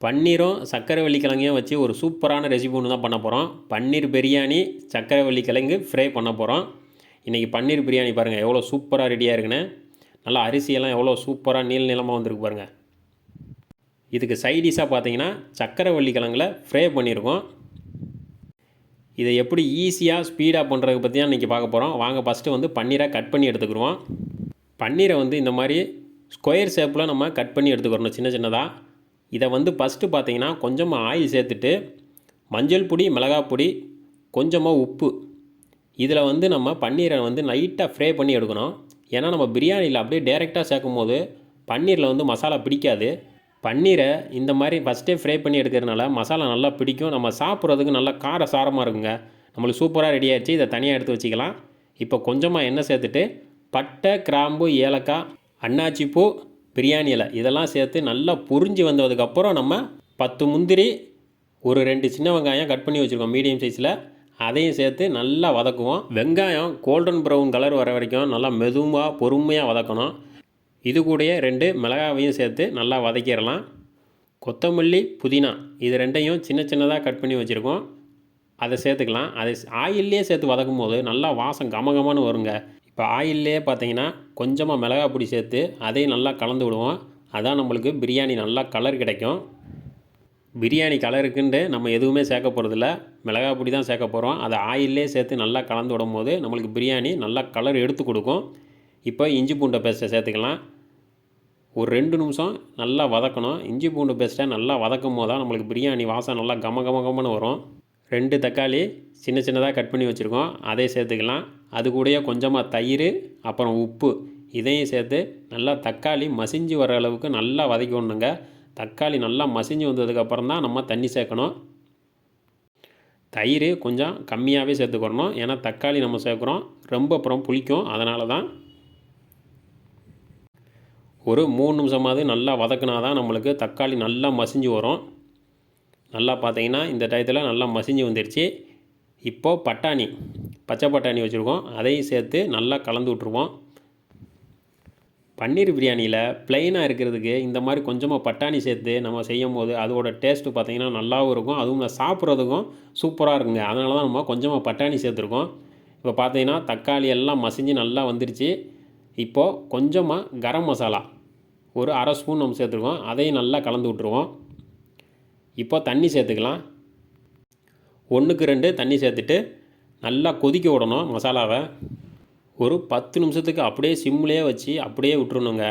பன்னீரும் சர்க்கரை வள்ளிக்கிழங்கையும் வச்சு ஒரு சூப்பரான ரெசிபி ஒன்று தான் பண்ண போகிறோம். பன்னீர் பிரியாணி சர்க்கரை வள்ளிக்கிழங்கு ஃப்ரை பண்ண போகிறோம். இன்றைக்கி பன்னீர் பிரியாணி பாருங்கள் எவ்வளோ சூப்பராக ரெடியாக இருக்குன்னு. நல்லா அரிசியெல்லாம் எவ்வளோ சூப்பராக நீளமாக வந்திருக்கு பாருங்கள். இதுக்கு சைடிஷாக பார்த்தீங்கன்னா சர்க்கரை வள்ளிக்கிழங்குல ஃப்ரை பண்ணியிருக்கோம். இதை எப்படி ஈஸியாக ஸ்பீடாக பண்ணுறதை பற்றி தான் இன்றைக்கி பார்க்க போகிறோம். வாங்க ஃபஸ்ட்டு வந்து பன்னீரை கட் பண்ணி எடுத்துக்கிடுவோம். பன்னீரை வந்து இந்த மாதிரி ஸ்கொயர் ஷேப்பில் நம்ம கட் பண்ணி எடுத்துக்கிறோம் சின்ன சின்னதாக. இதை வந்து ஃபஸ்ட்டு பார்த்தீங்கன்னா கொஞ்சமாக ஆயில் சேர்த்துட்டு மஞ்சள் பொடி, மிளகாய் பொடி, கொஞ்சமாக உப்பு, இதில் வந்து நம்ம பன்னீரை வந்து லைட்டாக ஃப்ரை பண்ணி எடுக்கணும். ஏன்னா நம்ம பிரியாணியில் அப்படியே டேரெக்டாக சேர்க்கும் போது பன்னீரில் வந்து மசாலா பிடிக்காது. பன்னீரை இந்த மாதிரி ஃபஸ்ட்டே ஃப்ரை பண்ணி எடுக்கிறதுனால மசாலா நல்லா பிடிக்கும். நம்ம சாப்பிட்றதுக்கு நல்லா கார சாரமாக இருக்குங்க. நம்மளுக்கு சூப்பராக ரெடி ஆகிடுச்சு. இதை தனியாக எடுத்து வச்சுக்கலாம். இப்போ கொஞ்சமாக எண்ணெய் சேர்த்துட்டு பட்டை, கிராம்பு, ஏலக்காய், அன்னாச்சி பூ, பிரியாணி இலை இதெல்லாம் சேர்த்து நல்லா புரிஞ்சு வந்ததுக்கப்புறம் நம்ம 10 முந்திரி, ஒரு 2 சின்ன வெங்காயம் கட் பண்ணி வச்சுருக்கோம் மீடியம் சைஸில், அதையும் சேர்த்து நல்லா வதக்குவோம். வெங்காயம் கோல்டன் ப்ரௌன் கலர் வர வரைக்கும் நல்லா மெதுவாக பொறுமையாக வதக்கணும். இது கூடயே 2 மிளகாவையும் சேர்த்து நல்லா வதக்கிடலாம். கொத்தமல்லி, புதினா இது ரெண்டையும் சின்ன சின்னதாக கட் பண்ணி வச்சுருக்கோம், அதை சேர்த்துக்கலாம். அதை ஆயிலே சேர்த்து வதக்கும் போது நல்லா வாசம் கமகமானு வருங்க. இப்போ ஆயிலே பார்த்தீங்கன்னா கொஞ்சமாக மிளகாய் பொடி சேர்த்து அதையும் நல்லா கலந்து விடுவோம். அதான் நம்மளுக்கு பிரியாணி நல்லா கலர் கிடைக்கும். பிரியாணி கலருக்குன்ட்டு நம்ம எதுவுமே சேர்க்க போகிறதில்ல, மிளகாய் பொடி தான் சேர்க்க போகிறோம். அதை ஆயிலே சேர்த்து நல்லா கலந்து விடும் போது நம்மளுக்கு பிரியாணி நல்லா கலர் எடுத்து கொடுக்கும். இப்போ இஞ்சி பூண்டை பேஸ்ட்டை சேர்த்துக்கலாம். ஒரு 2 நிமிஷம் நல்லா வதக்கணும். இஞ்சி பூண்டு பேஸ்ட்டை நல்லா வதக்கும் போது தான் நம்மளுக்கு பிரியாணி வாசம் நல்லா கமகமகமன்னு வரும். 2 தக்காளி சின்ன சின்னதாக கட் பண்ணி வச்சுருக்கோம், அதை சேர்த்துக்கலாம். அது கூடயே கொஞ்சமாக தயிர், அப்புறம் உப்பு இதையும் சேர்த்து நல்லா தக்காளி மசிஞ்சு வர அளவுக்கு நல்லா வதக்கிடணுங்க. தக்காளி நல்லா மசிஞ்சு வந்ததுக்கப்புறம் தான் நம்ம தண்ணி சேர்க்கணும். தயிர் கொஞ்சம் கம்மியாகவே சேர்த்துக்கிறணும், ஏன்னா தக்காளி நம்ம சேர்க்குறோம் ரொம்ப அப்புறம் புளிக்கும். அதனால தான் ஒரு 3 நிமிஷமாவது நல்லா வதக்கினா தான் நம்மளுக்கு தக்காளி நல்லா மசிஞ்சு வரும். நல்லா பார்த்தீங்கன்னா இந்த டயத்தில் நல்லா மசிஞ்சு வந்துடுச்சு. இப்போது பட்டாணி, பச்சை பட்டாணி வச்சுருக்கோம், அதையும் சேர்த்து நல்லா கலந்து விட்ருவோம். பன்னீர் பிரியாணியில் ப்ளைனாக இருக்கிறதுக்கு இந்த மாதிரி கொஞ்சமாக பட்டாணி சேர்த்து நம்ம செய்யும் போது அதோட டேஸ்ட்டு பார்த்திங்கன்னா நல்லாவும் இருக்கும். அதுவும் சாப்பிட்றதுக்கும் சூப்பராக இருக்குங்க. அதனால தான் நம்ம கொஞ்சமாக பட்டாணி சேர்த்துருக்கோம். இப்போ பார்த்தீங்கன்னா தக்காளி எல்லாம் மசிஞ்சு நல்லா வந்துடுச்சு. இப்போது கொஞ்சமாக கரம் மசாலா ஒரு 1/2 ஸ்பூன் நம்ம சேர்த்துருக்கோம், அதையும் நல்லா கலந்து விட்ருவோம். இப்போ தண்ணி சேர்த்துக்கலாம். 1க்கு 2 தண்ணி சேர்த்துட்டு நல்லா கொதிக்க விடணும் மசாலாவை. ஒரு 10 நிமிஷத்துக்கு அப்படியே சிம்லேயே வச்சு அப்படியே விட்டுறணுங்க.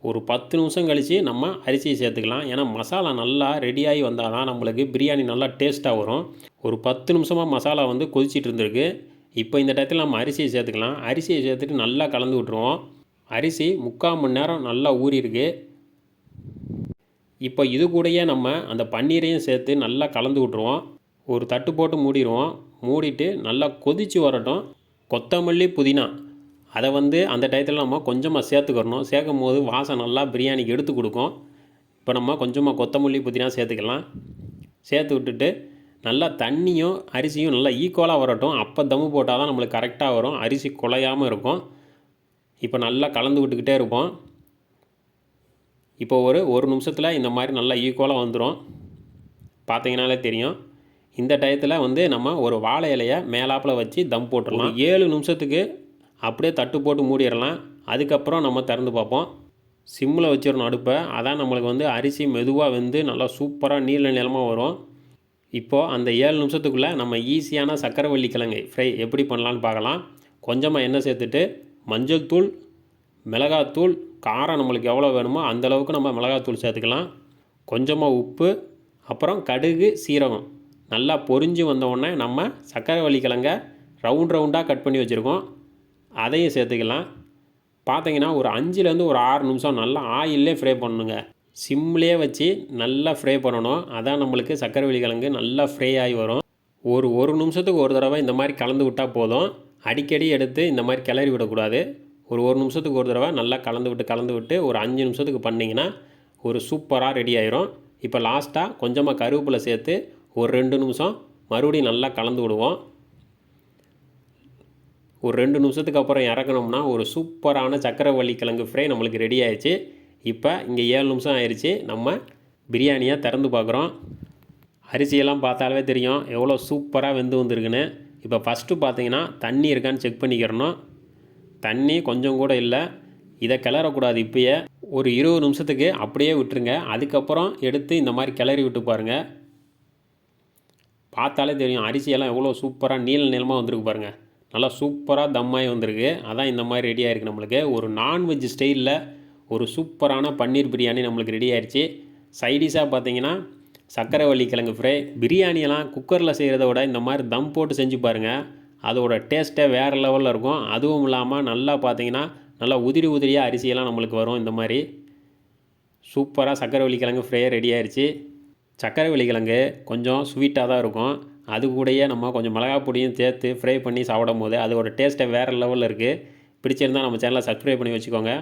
ஒரு 10 நிமிஷம் கழித்து நம்ம அரிசியை சேர்த்துக்கலாம். ஏன்னா மசாலா நல்லா ரெடியாகி வந்தால் தான் நம்மளுக்கு பிரியாணி நல்லா டேஸ்ட்டாக வரும். ஒரு 10 நிமிஷமாக மசாலா வந்து கொதிச்சிட்டு இருந்திருக்கு. இப்போ இந்த டயத்தில் நம்ம அரிசியை சேர்த்துக்கலாம். அரிசியை சேர்த்துட்டு நல்லா கலந்து விட்ருவோம். அரிசி 3/4 மணி நேரம் நல்லா ஊறிருக்கு. இப்போ இது கூடயே நம்ம அந்த பன்னீரையும் சேர்த்து நல்லா கலந்து விட்ருவோம். ஒரு தட்டு போட்டு மூடிடுவோம். மூடிட்டு நல்லா கொதித்து வரட்டும். கொத்தமல்லி, புதினா அதை வந்து அந்த டயத்தில் நம்ம கொஞ்சமாக சேர்த்துக்கிறணும். சேர்க்கும் போது வாசம் நல்லா பிரியாணிக்கு எடுத்து கொடுக்கும். இப்போ நம்ம கொஞ்சமாக கொத்தமல்லி, புதினா சேர்த்துக்கலாம். சேர்த்து விட்டுட்டு நல்லா தண்ணியும் அரிசியும் நல்லா ஈக்குவலாக வரட்டும். அப்போ தம்மு போட்டால் தான் நம்மளுக்கு கரெக்டாக வரும், அரிசி குலையாமல் இருக்கும். இப்போ நல்லா கலந்து விட்டுக்கிட்டே இருப்போம். இப்போ ஒரு நிமிஷத்தில் இந்த மாதிரி நல்லா ஈக்குவலாக வந்துடும், பார்த்தீங்கனாலே தெரியும். இந்த டயத்தில் வந்து நம்ம ஒரு வாழை இலையை மேலாப்பில் வச்சு தம் போட்டுடலாம். 7 நிமிஷத்துக்கு அப்படியே தட்டு போட்டு மூடிடலாம். அதுக்கப்புறம் நம்ம திறந்து பார்ப்போம். சிம்மில் வச்சிடணும் அடுப்பை. அதான் நம்மளுக்கு வந்து அரிசி மெதுவாக வெந்து நல்லா சூப்பராக நீளமாக வரும். இப்போது அந்த 7 நிமிஷத்துக்குள்ளே நம்ம ஈஸியான சர்க்கரை வள்ளிக்கிழங்கு ஃப்ரை எப்படி பண்ணலான்னு பார்க்கலாம். கொஞ்சமாக எண்ணெய் சேர்த்துட்டு மஞ்சள் தூள், மிளகாத்தூள், காரம் நம்மளுக்கு எவ்வளோ வேணுமோ அந்தளவுக்கு நம்ம மிளகாத்தூள் சேர்த்துக்கலாம். கொஞ்சமாக உப்பு, அப்புறம் கடுகு, சீரகம் நல்லா பொரிஞ்சு வந்தவுடனே நம்ம சர்க்கரை வள்ளிக்கிழங்க ரவுண்டாக கட் பண்ணி வச்சுருக்கோம், அதையும் சேர்த்துக்கலாம். பார்த்தீங்கன்னா ஒரு 5லேருந்து ஒரு 6 நிமிஷம் நல்லா ஆயிலே ஃப்ரை பண்ணணுங்க. சிம்லேயே வச்சு நல்லா ஃப்ரை பண்ணணும். அதான் நம்மளுக்கு சர்க்கரை வள்ளிக்கிழங்கு நல்லா ஃப்ரை ஆகி வரும். ஒரு நிமிஷத்துக்கு ஒரு தடவை இந்த மாதிரி கலந்து விட்டால் போதும். அடிக்கடி எடுத்து இந்த மாதிரி கிளறி விடக்கூடாது. ஒரு நிமிஷத்துக்கு ஒரு தடவை நல்லா கலந்து விட்டு ஒரு 5 நிமிஷத்துக்கு பண்ணிங்கன்னா ஒரு சூப்பராக ரெடி ஆயிரும். இப்போ லாஸ்ட்டாக கொஞ்சமாக கருவேப்பிலை சேர்த்து ஒரு 2 நிமிஷம் மறுபடியும் நல்லா கலந்து விடுவோம். ஒரு 2 நிமிஷத்துக்கு அப்புறம் இறக்கணும்னா ஒரு சூப்பரான சக்கரை வள்ளிக்கிழங்கு ஃப்ரை நம்மளுக்கு ரெடி ஆயிடுச்சு. இப்போ இங்கே 7 நிமிஷம் ஆயிடுச்சு. நம்ம பிரியாணியை திறந்து பார்க்குறோம். அரிசியெல்லாம் பார்த்தாலே தெரியும் எவ்வளோ சூப்பராக வெந்து வந்திருக்குன்னு. இப்போ ஃபஸ்ட்டு பார்த்தீங்கன்னா தண்ணி இருக்கான்னு செக் பண்ணிக்கிறணும். தண்ணி கொஞ்சம் கூட இல்லை. இதை கிளறக்கூடாது. இப்போயே ஒரு 20 நிமிஷத்துக்கு அப்படியே விட்டுருங்க. அதுக்கப்புறம் எடுத்து இந்த மாதிரி கிளறி விட்டு பாருங்கள். பார்த்தாலே தெரியும் அரிசியெல்லாம் எவ்வளோ சூப்பராக நீளமாக வந்திருக்கு பாருங்கள். நல்லா சூப்பராக தம்மாகி வந்திருக்கு. அதான் இந்த மாதிரி ரெடி ஆகிருக்கு நம்மளுக்கு. ஒரு நான்வெஜ் ஸ்டைலில் ஒரு சூப்பரான பன்னீர் பிரியாணி நம்மளுக்கு ரெடி ஆயிடுச்சு. சைடிஷாக பார்த்தீங்கன்னா சக்கரவள்ளி கிழங்கு ஃப்ரை. பிரியாணியெல்லாம் குக்கரில் செய்கிறத விட இந்த மாதிரி தம் போட்டு செஞ்சு பாருங்கள். அதோட டேஸ்ட்டே வேறு லெவலில் இருக்கும். அதுவும் இல்லாமல் நல்லா பார்த்தீங்கன்னா நல்லா உதிரியாக அரிசியெல்லாம் நம்மளுக்கு வரும். இந்த மாதிரி சூப்பராக சக்கரவள்ளி கிழங்கு ஃப்ரை ரெடி ஆயிடுச்சு. சக்கரவள்ளி கிழங்கு கொஞ்சம் ஸ்வீட்டாக தான் இருக்கும். அது கூடயே நம்ம கொஞ்சம் மிளகாய் பொடியும் சேர்த்து ஃப்ரை பண்ணி சாப்பிடும் போது அதோட டேஸ்ட்டே வேறு லெவலில் இருக்குது. பிடிச்சிருந்தால் நம்ம சேனலை சப்ஸ்கிரைப் பண்ணி வச்சுக்கோங்க.